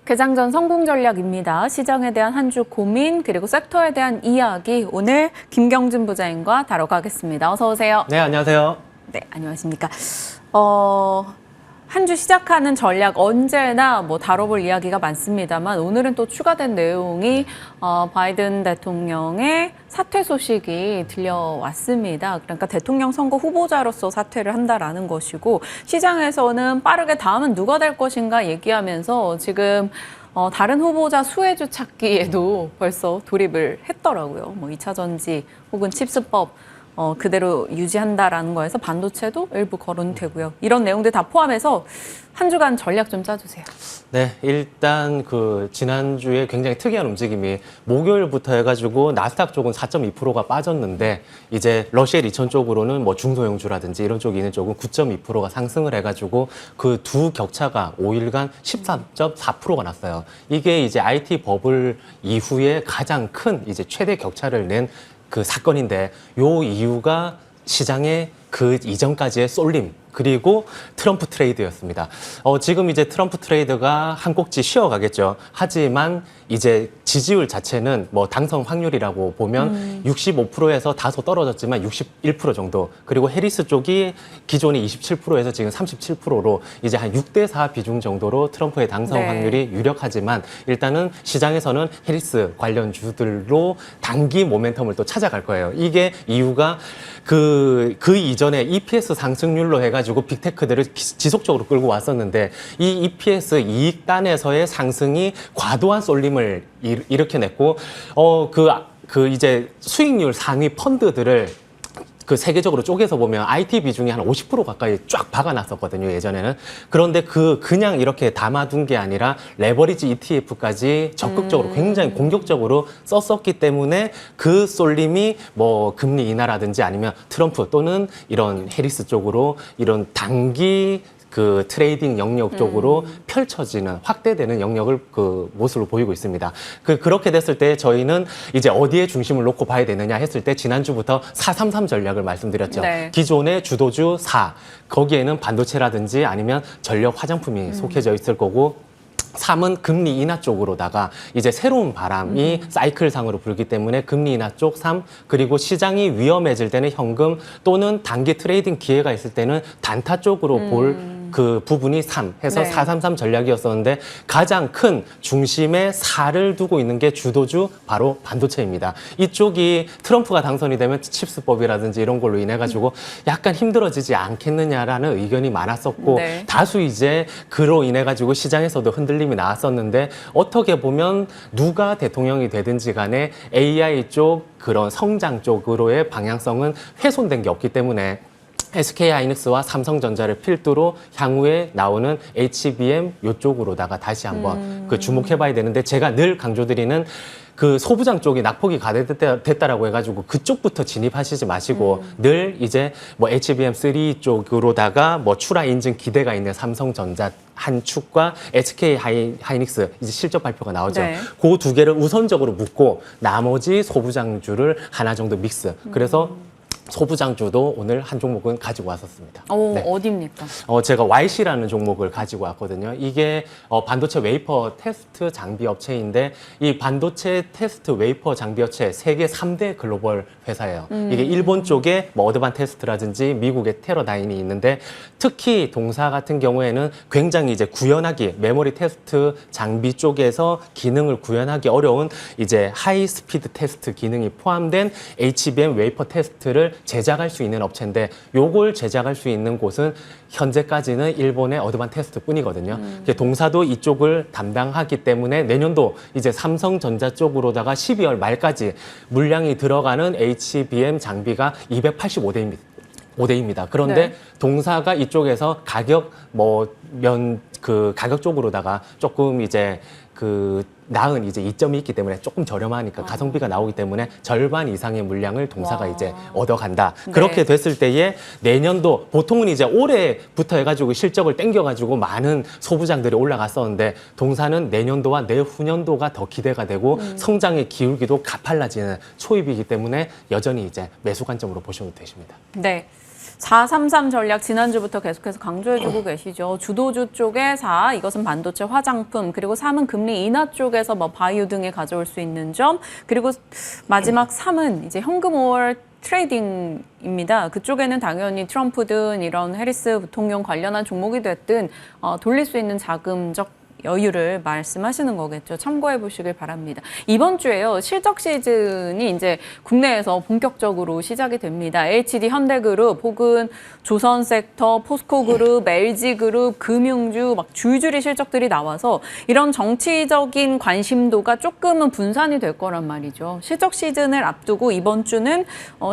개장 전 성공 전략입니다. 시장에 대한 한 주 고민 그리고 섹터에 대한 이야기 오늘 김경준 부장님과 다뤄가겠습니다. 어서 오세요. 네, 안녕하세요. 네, 안녕하십니까. 한 주 시작하는 전략 언제나 다뤄볼 이야기가 많습니다만 오늘은 또 추가된 내용이 바이든 대통령의 사퇴 소식이 들려왔습니다. 그러니까 대통령 선거 후보자로서 사퇴를 한다라는 것이고 시장에서는 빠르게 다음은 누가 될 것인가 얘기하면서 지금 다른 후보자 수혜주 찾기에도 벌써 돌입을 했더라고요. 2차 전지 혹은 칩스법 그대로 유지한다라는 거에서 반도체도 일부 거론이 되고요. 이런 내용들 다 포함해서 한 주간 전략 좀 짜주세요. 네, 일단 지난주에 굉장히 특이한 움직임이 목요일부터 해가지고 나스닥 쪽은 4.2%가 빠졌는데 이제 러시엘 2000 쪽으로는 중소형주라든지 이런 쪽이 있는 쪽은 9.2%가 상승을 해가지고 그 두 격차가 5일간 13.4%가 났어요. 이게 이제 IT 버블 이후에 가장 큰 이제 최대 격차를 낸 그 사건인데 요 이유가 시장의 그 이전까지의 쏠림 그리고 트럼프 트레이드였습니다. 지금 이제 트럼프 트레이드가 한 꼭지 쉬어가겠죠. 하지만 이제 지지율 자체는 당선 확률이라고 보면 65%에서 다소 떨어졌지만 61% 정도. 그리고 해리스 쪽이 기존에 27%에서 지금 37%로 이제 한 6대4 비중 정도로 트럼프의 당선 확률이 유력하지만 일단은 시장에서는 해리스 관련 주들로 단기 모멘텀을 또 찾아갈 거예요. 이게 이유가 그 이전에 EPS 상승률로 해가지고 빅테크들을 지속적으로 끌고 왔었는데 이 EPS 이익단에서의 상승이 과도한 쏠림을 일으켜냈고 이제 수익률 상위 펀드들을 세계적으로 쪼개서 보면 IT 비중이 한 50% 가까이 쫙 박아놨었거든요, 예전에는. 그런데 그냥 이렇게 담아둔 게 아니라 레버리지 ETF까지 적극적으로 굉장히 공격적으로 썼었기 때문에 그 쏠림이 금리 인하라든지 아니면 트럼프 또는 이런 해리스 쪽으로 이런 단기 트레이딩 영역 쪽으로 펼쳐지는 확대되는 영역을 모습을 보이고 있습니다. 그렇게 됐을 때 저희는 이제 어디에 중심을 놓고 봐야 되느냐 했을 때 지난주부터 433 전략을 말씀드렸죠. 네. 기존의 주도주 4, 거기에는 반도체라든지 아니면 전력 화장품이 속해져 있을 거고 3은 금리 인하 쪽으로다가 이제 새로운 바람이 사이클상으로 불기 때문에 금리 인하 쪽 3, 그리고 시장이 위험해질 때는 현금 또는 단기 트레이딩 기회가 있을 때는 단타 쪽으로 볼 그 부분이 3 해서 433 전략이었었는데 가장 큰 중심에 4를 두고 있는 게 주도주 바로 반도체입니다. 이쪽이 트럼프가 당선이 되면 칩스법이라든지 이런 걸로 인해 가지고 약간 힘들어지지 않겠느냐라는 의견이 많았었고 다수 이제 그로 인해 가지고 시장에서도 흔들림이 나왔었는데 어떻게 보면 누가 대통령이 되든지 간에 AI 쪽 그런 성장 쪽으로의 방향성은 훼손된 게 없기 때문에 SK하이닉스와 삼성전자를 필두로 향후에 나오는 HBM 이쪽으로다가 다시 한번 주목해봐야 되는데 제가 늘 강조드리는 소부장 쪽이 낙폭이 가대됐다라고 해가지고 그쪽부터 진입하시지 마시고 늘 이제 HBM3 쪽으로다가 출하 인증 기대가 있는 삼성전자 한 축과 SK하이닉스 이제 실적 발표가 나오죠. 그 두 개를 우선적으로 묶고 나머지 소부장주를 하나 정도 믹스. 그래서 소부장주도 오늘 한 종목은 가지고 왔었습니다. 어디입니까? 제가 YC라는 종목을 가지고 왔거든요. 이게 반도체 웨이퍼 테스트 장비 업체인데 이 반도체 테스트 웨이퍼 장비 업체 세계 3대 글로벌 회사예요. 이게 일본 쪽에 어드반테스트라든지 미국의 테러다인이 있는데 특히 동사 같은 경우에는 굉장히 이제 구현하기 메모리 테스트 장비 쪽에서 기능을 구현하기 어려운 이제 하이 스피드 테스트 기능이 포함된 HBM 웨이퍼 테스트를 제작할 수 있는 업체인데 요걸 제작할 수 있는 곳은 현재까지는 일본의 어드반테스트 뿐이거든요. 동사도 이쪽을 담당하기 때문에 내년도 이제 삼성전자 쪽으로다가 12월 말까지 물량이 들어가는 HBM 장비가 285대입니다. 그런데 동사가 이쪽에서 가격 가격 쪽으로다가 조금 이제 나은 이제 이점이 있기 때문에 조금 저렴하니까 가성비가 나오기 때문에 절반 이상의 물량을 동사가 이제 얻어간다. 그렇게 됐을 때에 내년도 보통은 이제 올해부터 해가지고 실적을 땡겨가지고 많은 소부장들이 올라갔었는데 동사는 내년도와 내후년도가 더 기대가 되고 성장의 기울기도 가팔라지는 초입이기 때문에 여전히 이제 매수 관점으로 보시면 되십니다. 네. 433 전략 지난주부터 계속해서 강조해주고 계시죠. 주도주 쪽에 4, 이것은 반도체 화장품, 그리고 3은 금리 인하 쪽에서 뭐 바이오 등에 가져올 수 있는 점, 그리고 마지막 3은 이제 현금 5월 트레이딩입니다. 그쪽에는 당연히 트럼프든 이런 해리스 부통령 관련한 종목이 됐든 돌릴 수 있는 자금적 여유를 말씀하시는 거겠죠. 참고해 보시길 바랍니다. 이번 주에요. 실적 시즌이 이제 국내에서 본격적으로 시작이 됩니다. LGD 현대그룹 혹은 조선섹터, 포스코그룹, LG그룹, 금융주 막 줄줄이 실적들이 나와서 이런 정치적인 관심도가 조금은 분산이 될 거란 말이죠. 실적 시즌을 앞두고 이번 주는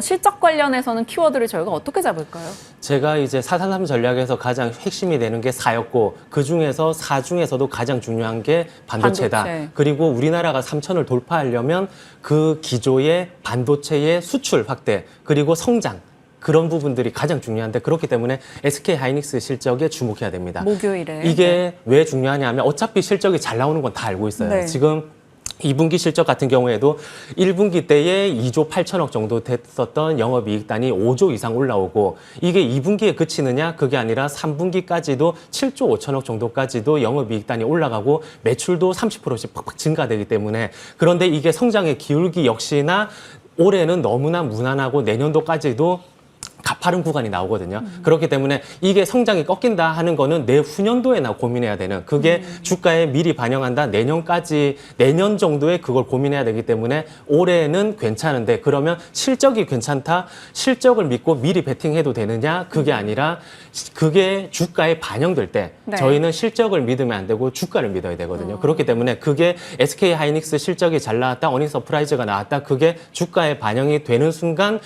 실적 관련해서는 키워드를 저희가 어떻게 잡을까요? 제가 이제 433 전략에서 가장 핵심이 되는 게 4였고 그중에서 4 중에서도 가장 중요한 게 반도체다. 반도체. 그리고 우리나라가 3천을 돌파하려면 그 기조의 반도체의 수출 확대 그리고 성장 그런 부분들이 가장 중요한데 그렇기 때문에 SK 하이닉스 실적에 주목해야 됩니다. 목요일에. 이게 왜 중요하냐면 어차피 실적이 잘 나오는 건 다 알고 있어요. 네. 지금 2분기 실적 같은 경우에도 1분기 때에 2조 8천억 정도 됐었던 영업이익단이 5조 이상 올라오고 이게 2분기에 그치느냐 그게 아니라 3분기까지도 7조 5천억 정도까지도 영업이익단이 올라가고 매출도 30%씩 팍팍 증가되기 때문에 그런데 이게 성장의 기울기 역시나 올해는 너무나 무난하고 내년도까지도 가파른 구간이 나오거든요. 그렇기 때문에 이게 성장이 꺾인다 하는 거는 내후년도에나 고민해야 되는 그게 주가에 미리 반영한다. 내년 정도에 그걸 고민해야 되기 때문에 올해는 괜찮은데 그러면 실적이 괜찮다. 실적을 믿고 미리 베팅해도 되느냐? 그게 아니라 그게 주가에 반영될 때 네. 저희는 실적을 믿으면 안 되고 주가를 믿어야 되거든요. 그렇기 때문에 그게 SK 하이닉스 실적이 잘 나왔다. 어닝 서프라이즈가 나왔다. 그게 주가에 반영이 되는 순간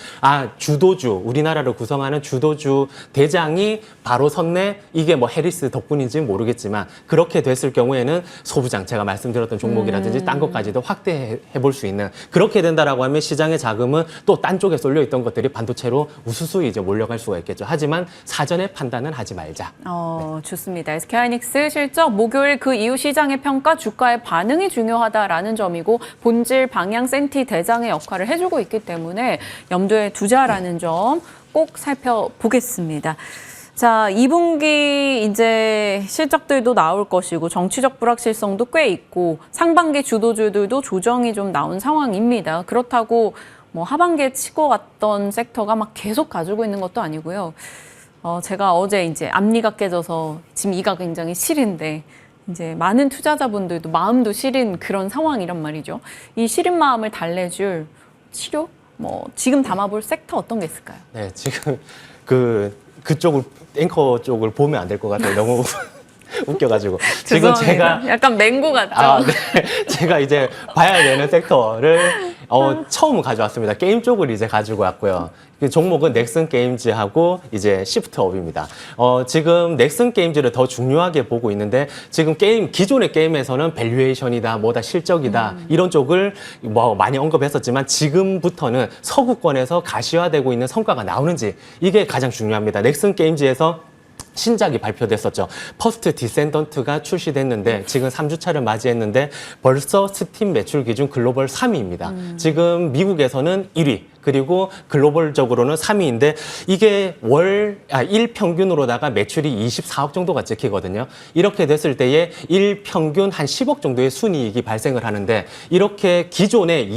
주도주 우리나라를 구성하는 주도주 대장이 바로 섰네. 이게 뭐 해리스 덕분인지는 모르겠지만 그렇게 됐을 경우에는 소부장 제가 말씀드렸던 종목이라든지 딴 것까지도 확대해 볼 수 있는 그렇게 된다라고 하면 시장의 자금은 또 딴 쪽에 쏠려 있던 것들이 반도체로 우수수 이제 몰려갈 수가 있겠죠. 하지만 사전에 판단은 하지 말자. 좋습니다. SK하이닉스 실적 목요일 그 이후 시장의 평가 주가의 반응이 중요하다라는 점이고 본질 방향 센티 대장의 역할을 해주고 있기 때문에 염두에 두자라는 점 꼭 살펴보겠습니다. 자, 2분기 이제 실적들도 나올 것이고 정치적 불확실성도 꽤 있고 상반기 주도주들도 조정이 좀 나온 상황입니다. 그렇다고 뭐 하반기에 치고 갔던 섹터가 막 계속 가지고 있는 것도 아니고요. 제가 어제 이제 앞니가 깨져서 지금 이가 굉장히 시린데 이제 많은 투자자분들도 마음도 시린 그런 상황이란 말이죠. 이 시린 마음을 달래줄 치료? 뭐 지금 담아볼 섹터 어떤 게 있을까요? 네, 지금 그쪽을 앵커 쪽을 보면 안 될 것 같아요. 너무 웃겨가지고 지금 제가 약간 맹고 같죠? 네. 제가 이제 봐야 되는 섹터를 처음 가져왔습니다. 게임 쪽을 이제 가지고 왔고요. 그 종목은 넥슨 게임즈하고 이제 시프트업입니다. 지금 넥슨 게임즈를 더 중요하게 보고 있는데 지금 기존의 게임에서는 밸류에이션이다, 뭐다 실적이다 이런 쪽을 뭐 많이 언급했었지만 지금부터는 서구권에서 가시화되고 있는 성과가 나오는지 이게 가장 중요합니다. 넥슨 게임즈에서 신작이 발표됐었죠. 퍼스트 디센던트가 출시됐는데 지금 3주차를 맞이했는데 벌써 스팀 매출 기준 글로벌 3위입니다. 지금 미국에서는 1위. 그리고 글로벌적으로는 3위인데 이게 일 평균으로다가 매출이 24억 정도가 찍히거든요. 이렇게 됐을 때에 일 평균 한 10억 정도의 순이익이 발생을 하는데 이렇게 기존의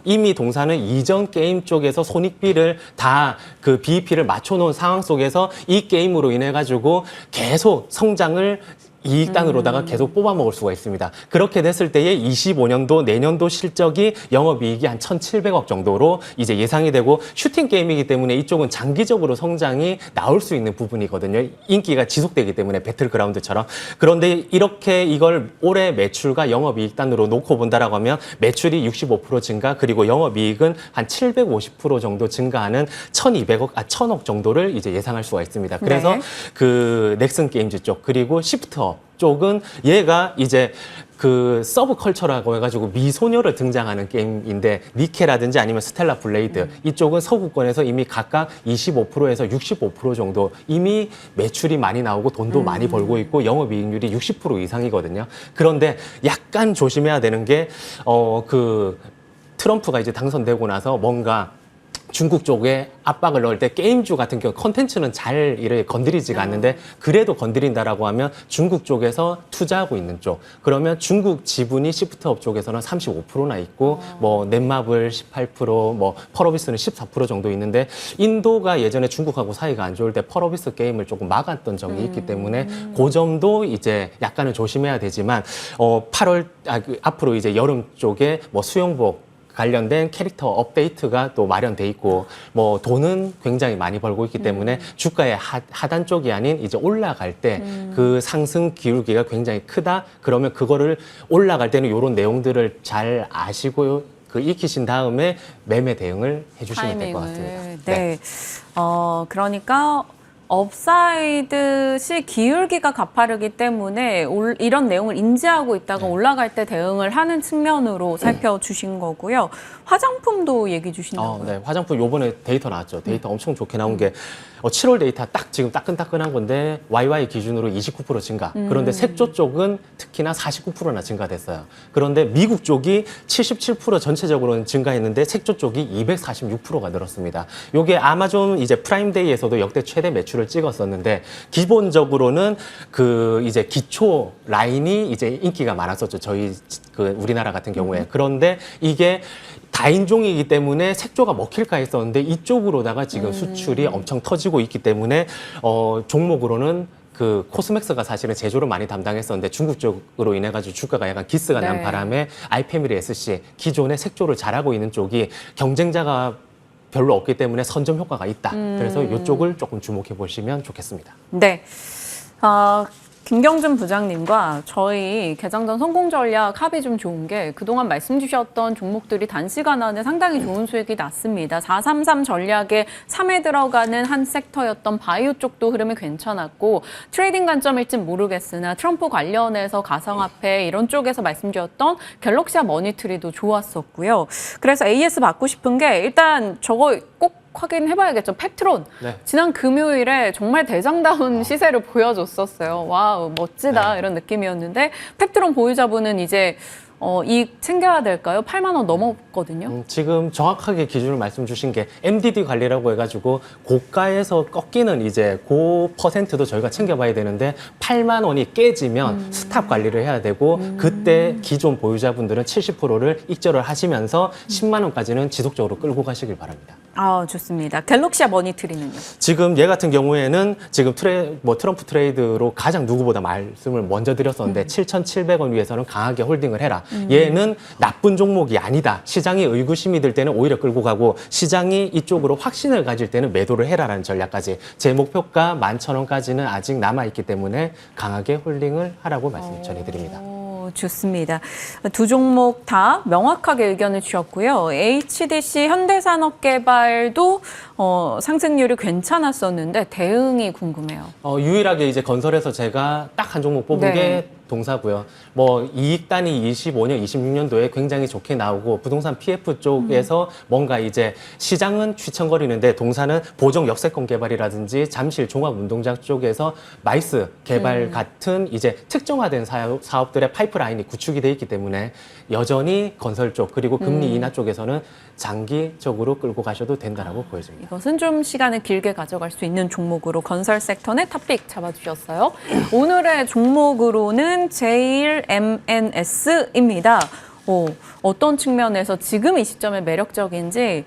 이미 동사는 이전 게임 쪽에서 손익비를 다 그 BEP를 맞춰놓은 상황 속에서 이 게임으로 인해 가지고 계속 성장을 이익단으로다가 계속 뽑아먹을 수가 있습니다. 그렇게 됐을 때에 25년도 내년도 실적이 영업이익이 한 1,700억 정도로 이제 예상이 되고 슈팅 게임이기 때문에 이쪽은 장기적으로 성장이 나올 수 있는 부분이거든요. 인기가 지속되기 때문에 배틀그라운드처럼. 그런데 이렇게 이걸 올해 매출과 영업이익단으로 놓고 본다라고 하면 매출이 65% 증가 그리고 영업이익은 한 750% 정도 증가하는 1,200억, 1,000억 정도를 이제 예상할 수가 있습니다. 그래서 네. 그 넥슨 게임즈 쪽 그리고 시프트업 쪽은 얘가 이제 그 서브컬처라고 해가지고 미소녀를 등장하는 게임인데 니케라든지 아니면 스텔라 블레이드 이쪽은 서구권에서 이미 각각 25%에서 65% 정도 이미 매출이 많이 나오고 돈도 많이 벌고 있고 영업이익률이 60% 이상이거든요. 그런데 약간 조심해야 되는 게 트럼프가 이제 당선되고 나서 뭔가 중국 쪽에 압박을 넣을 때 게임주 같은 경우 컨텐츠는 잘 이렇게 건드리지가 않는데 그래도 건드린다라고 하면 중국 쪽에서 투자하고 있는 쪽 그러면 중국 지분이 시프트업 쪽에서는 35%나 있고 뭐 넷마블 18% 뭐 펄어비스는 14% 정도 있는데 인도가 예전에 중국하고 사이가 안 좋을 때 펄어비스 게임을 조금 막았던 적이 있기 때문에 그 점도 이제 약간은 조심해야 되지만 8월 앞으로 이제 여름 쪽에 뭐 수영복 관련된 캐릭터 업데이트가 또 마련돼 있고 뭐 돈은 굉장히 많이 벌고 있기 때문에 주가의 하단 쪽이 아닌 이제 올라갈 때 그 상승 기울기가 굉장히 크다. 그러면 그거를 올라갈 때는 이런 내용들을 잘 아시고 그 익히신 다음에 매매 대응을 해주시면 될 것 같습니다. 네. 그러니까 업사이드 시 기울기가 가파르기 때문에 이런 내용을 인지하고 있다가 올라갈 때 대응을 하는 측면으로 살펴주신 거고요. 화장품도 얘기 주신다고요? 네, 화장품 요번에 데이터 나왔죠. 데이터 엄청 좋게 나온 게 7월 데이터 딱 지금 따끈따끈한 건데 YY 기준으로 29% 증가. 그런데 색조 쪽은 특히나 49%나 증가됐어요. 그런데 미국 쪽이 77% 전체적으로는 증가했는데 색조 쪽이 246%가 늘었습니다. 요게 아마존 이제 프라임데이에서도 역대 최대 매출을 찍었었는데 기본적으로는 그 이제 기초 라인이 이제 인기가 많았었죠. 저희 그 우리나라 같은 경우에. 그런데 이게 다인종이기 때문에 색조가 먹힐까 했었는데 이쪽으로다가 지금 수출이 엄청 터지고 있기 때문에 종목으로는 그 코스맥스가 사실은 제조를 많이 담당했었는데 중국 쪽으로 인해 가지고 주가가 약간 기스가 난 바람에 아이패밀리 SC 기존의 색조를 잘하고 있는 쪽이 경쟁자가 별로 없기 때문에 선점 효과가 있다. 그래서 이쪽을 조금 주목해 보시면 좋겠습니다. 네. 김경준 부장님과 저희 개장전 성공 전략 합이 좀 좋은 게 그동안 말씀 주셨던 종목들이 단시간 안에 상당히 좋은 수익이 났습니다. 433 전략에 3에 들어가는 한 섹터였던 바이오 쪽도 흐름이 괜찮았고 트레이딩 관점일진 모르겠으나 트럼프 관련해서 가상화폐 이런 쪽에서 말씀 주셨던 갤럭시와 머니트리도 좋았었고요. 그래서 AS 받고 싶은 게 일단 저거 꼭 확인해봐야겠죠. 펩트론. 네. 지난 금요일에 정말 대장다운 시세를 보여줬었어요. 와우, 멋지다. 네. 이런 느낌이었는데 펩트론 보유자분은 이제 이익 챙겨야 될까요? 8만 원 넘었거든요. 지금 정확하게 기준을 말씀 주신 게 MDD 관리라고 해가지고 고가에서 꺾이는 이제 그 퍼센트도 저희가 챙겨봐야 되는데 8만 원이 깨지면 스탑 관리를 해야 되고 그때 기존 보유자분들은 70%를 익절을 하시면서 10만 원까지는 지속적으로 끌고 가시길 바랍니다. 아, 좋습니다. 갤럭시와 머니트리는요? 지금 얘 같은 경우에는 지금 트럼프 트레이드로 가장 누구보다 말씀을 먼저 드렸었는데 7,700원 위에서는 강하게 홀딩을 해라. 얘는 나쁜 종목이 아니다. 시장이 의구심이 들 때는 오히려 끌고 가고 시장이 이쪽으로 확신을 가질 때는 매도를 해라라는 전략까지 제 목표가 11,000원까지는 아직 남아있기 때문에 강하게 홀딩을 하라고 말씀 전해드립니다. 좋습니다. 두 종목 다 명확하게 의견을 주셨고요. HDC 현대산업개발도 상승률이 괜찮았었는데 대응이 궁금해요. 유일하게 이제 건설에서 제가 딱 한 종목 뽑은 네. 게 동사고요. 뭐 이익단이 25년, 26년도에 굉장히 좋게 나오고 부동산 PF 쪽에서 뭔가 이제 시장은 휘청거리는데 동사는 보정 역세권 개발이라든지 잠실 종합운동장 쪽에서 마이스 개발 같은 이제 특정화된 사업들의 파이프라인이 구축이 돼 있기 때문에 여전히 건설 쪽 그리고 금리 인하 쪽에서는 장기적으로 끌고 가셔도 된다라고 보여집니다. 이것은 좀 시간을 길게 가져갈 수 있는 종목으로 건설 섹터의 탑픽 잡아주셨어요. 오늘의 종목으로는 JMNS입니다. 어떤 측면에서 지금 이 시점에 매력적인지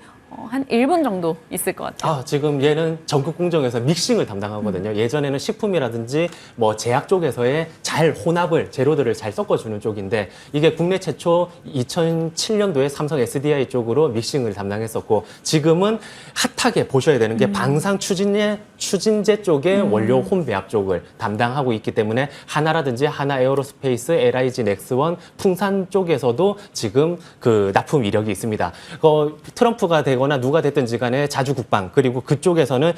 한 1분 정도 있을 것 같아요. 지금 얘는 전국 공정에서 믹싱을 담당하거든요. 예전에는 식품이라든지 뭐 제약 쪽에서의 잘 혼합을 재료들을 잘 섞어주는 쪽인데 이게 국내 최초 2007년도에 삼성 SDI 쪽으로 믹싱을 담당했었고 지금은 핫하게 보셔야 되는 게 방산 추진제 쪽의 원료 혼배합 쪽을 담당하고 있기 때문에 하나라든지 하나 에어로스페이스, LIG 넥스원, 풍산 쪽에서도 지금 그 납품 이력이 있습니다. 트럼프가 되거나 누가 됐든지 간에 자주 국방 그리고 그쪽에서는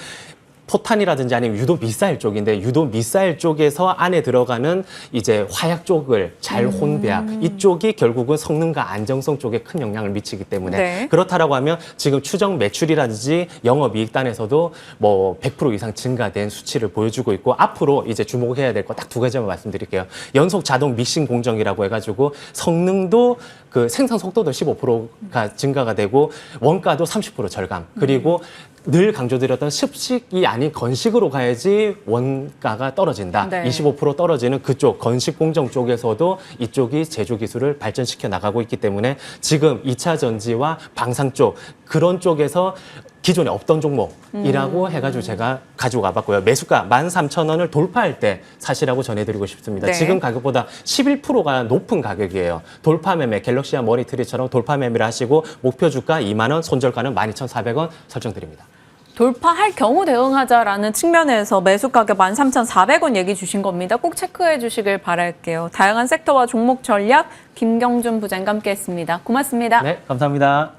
포탄이라든지 아니면 유도 미사일 쪽인데 유도 미사일 쪽에서 안에 들어가는 이제 화약 쪽을 잘 혼배한 이쪽이 결국은 성능과 안정성 쪽에 큰 영향을 미치기 때문에 네. 그렇다라고 하면 지금 추정 매출이라든지 영업이익단에서도 뭐 100% 이상 증가된 수치를 보여주고 있고 앞으로 이제 주목해야 될 거 딱 두 가지만 말씀드릴게요. 연속 자동 믹싱 공정이라고 해가지고 성능도 그 생산 속도도 15%가 증가가 되고 원가도 30% 절감. 그리고 늘 강조드렸던 습식이 아닌 건식으로 가야지 원가가 떨어진다. 네. 25% 떨어지는 그쪽 건식 공정 쪽에서도 이쪽이 제조 기술을 발전시켜 나가고 있기 때문에 지금 2차 전지와 방산 쪽 그런 쪽에서 기존에 없던 종목이라고 해가지고 제가 가지고 와봤고요. 매수가 13,000원을 돌파할 때 사시라고 전해드리고 싶습니다. 네. 지금 가격보다 11%가 높은 가격이에요. 돌파 매매, 갤럭시와 머니트리처럼 돌파 매매를 하시고 목표 주가 2만 원, 손절가는 12,400원 설정드립니다. 돌파할 경우 대응하자라는 측면에서 매수 가격 13,400원 얘기 주신 겁니다. 꼭 체크해 주시길 바랄게요. 다양한 섹터와 종목 전략 김경준 부장과 함께했습니다. 고맙습니다. 네, 감사합니다.